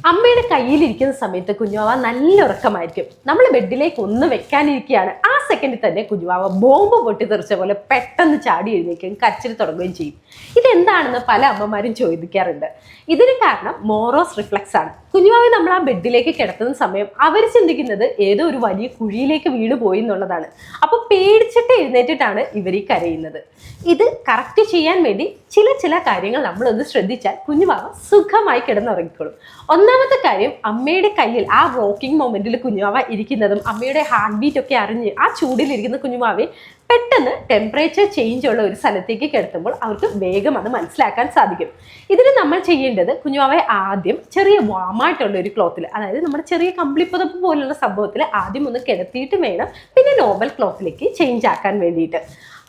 അമ്മയുടെ കയ്യിലിരിക്കുന്ന സമയത്ത് കുഞ്ഞുവാവ നല്ല ഉറക്കമായിരിക്കും. നമ്മൾ ബെഡിലേക്ക് ഒന്ന് വെക്കാനിരിക്കുകയാണ്, ആ സെക്കൻഡിൽ തന്നെ കുഞ്ഞുവാവ ബോംബ് പൊട്ടിത്തെറിച്ച പോലെ പെട്ടെന്ന് ചാടി എഴുന്നേക്കുകയും കരച്ചിൽ തുടങ്ങുകയും ചെയ്യും. ഇതെന്താണെന്ന് പല അമ്മമാരും ചോദിക്കാറുണ്ട്. ഇതിന് കാരണം മോറോസ് റിഫ്ലക്സ് ആണ്. കുഞ്ഞുവാവെ നമ്മൾ ആ ബെഡിലേക്ക് കിടത്തുന്ന സമയം അവർ ചിന്തിക്കുന്നത് ഏതോ ഒരു വലിയ കുഴിയിലേക്ക് വീണ് പോയി എന്നുള്ളതാണ്. അപ്പോൾ പേടിച്ചിട്ട് എഴുന്നേറ്റിട്ടാണ് ഇവർ ഈ കരയുന്നത്. ഇത് കറക്റ്റ് ചെയ്യാൻ വേണ്ടി ചില കാര്യങ്ങൾ നമ്മളൊന്ന് ശ്രദ്ധിച്ചാൽ കുഞ്ഞുവാവ സുഖമായി കിടന്നുറങ്ങിക്കോളും. ഒന്നാമത്തെ കാര്യം, അമ്മയുടെ കയ്യിൽ ആ റോക്കിംഗ് മൊമെന്റിൽ കുഞ്ഞുവാവ ഇരിക്കുന്നതും അമ്മയുടെ ഹാർട്ട് ബീറ്റ് ഒക്കെ അറിഞ്ഞ് ആ ചൂടിലിരിക്കുന്ന കുഞ്ഞുവാവെ പെട്ടെന്ന് ടെമ്പറേച്ചർ ചേഞ്ച് ഉള്ള ഒരു സ്ഥലത്തേക്ക് കിടത്തുമ്പോൾ അവർക്ക് വേഗം അത് മനസ്സിലാക്കാൻ സാധിക്കും. ഇതിന് നമ്മൾ ചെയ്യേണ്ടത്, കുഞ്ഞുവാവയെ ആദ്യം ചെറിയ വാമായിട്ടുള്ള ഒരു ക്ലോത്തിൽ, അതായത് നമ്മുടെ ചെറിയ കമ്പിളിപ്പുതപ്പ് പോലുള്ള സംഭവത്തിൽ ആദ്യം ഒന്ന് കിടത്തിയിട്ട് വേണം പിന്നെ നോർമൽ ക്ലോത്തിലേക്ക് ചേഞ്ച് ആക്കാൻ വേണ്ടിയിട്ട്.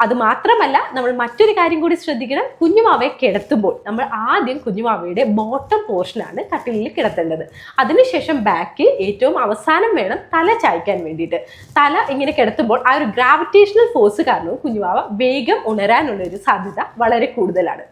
അത് മാത്രമല്ല, നമ്മൾ മറ്റൊരു കാര്യം കൂടി ശ്രദ്ധിക്കണം. കുഞ്ഞുമാവയെ കിടത്തുമ്പോൾ നമ്മൾ ആദ്യം കുഞ്ഞുമാവയുടെ ബോട്ടം പോർഷനാണ് കട്ടിലിൽ കിടത്തേണ്ടത്. അതിനുശേഷം ബാക്ക്, ഏറ്റവും അവസാനം വേണം തല ചായ്ക്കാൻ വേണ്ടിയിട്ട്. തല ഇങ്ങനെ കിടത്തുമ്പോൾ ആ ഒരു ഗ്രാവിറ്റേഷണൽ ഫോഴ്സ് കാരണവും കുഞ്ഞുമാവ വേഗം ഉണരാനുള്ള ഒരു സാധ്യത വളരെ കൂടുതലാണ്.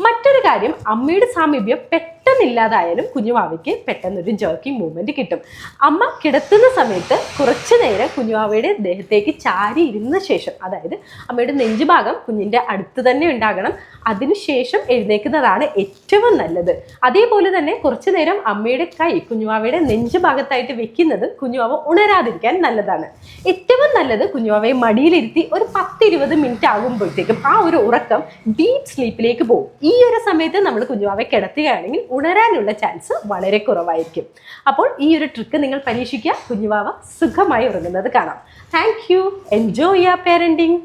മറ്റൊരു കാര്യം, അമ്മയുടെ സാമീപ്യം പെട്ടെന്നില്ലാതായാലും കുഞ്ഞുവാവയ്ക്ക് പെട്ടെന്നൊരു ജർക്കിംഗ് മൂവ്മെന്റ് കിട്ടും. അമ്മ കിടത്തുന്ന സമയത്ത് കുറച്ചു നേരം കുഞ്ഞുവാവയുടെ ദേഹത്തേക്ക് ചാരി ഇരുന്ന ശേഷം, അതായത് അമ്മയുടെ നെഞ്ചുഭാഗം കുഞ്ഞിന്റെ അടുത്ത് തന്നെ ഉണ്ടാകണം. അതിനുശേഷം എഴുന്നേൽക്കുന്നതാണ് ഏറ്റവും നല്ലത്. അതേപോലെ തന്നെ കുറച്ചു നേരം അമ്മയുടെ കൈ കുഞ്ഞുവാവയുടെ നെഞ്ചുഭാഗത്തായിട്ട് വെക്കുന്നത് കുഞ്ഞുവാവ ഉണരാതിരിക്കാൻ നല്ലതാണ്. ഏറ്റവും നല്ലത് കുഞ്ഞുവാവയെ മടിയിലിരുത്തി ഒരു 10-20 മിനിറ്റ് ആകുമ്പോഴത്തേക്കും ആ ഒരു ഉറക്കം ഡീപ് സ്ലീപ്പിലേക്ക് പോകും. ഈ ഒരു സമയത്ത് നമ്മൾ കുഞ്ഞുവാവയെ കിടത്തുകയാണെങ്കിൽ ഉണരാനുള്ള ചാൻസ് വളരെ കുറവായിരിക്കും. അപ്പോൾ ഈ ഒരു ട്രിക്ക് നിങ്ങൾ പരീക്ഷിക്കുക, കുഞ്ഞുവാവ സുഖമായി ഉറങ്ങുന്നത് കാണാം. Thank you. Enjoy your parenting.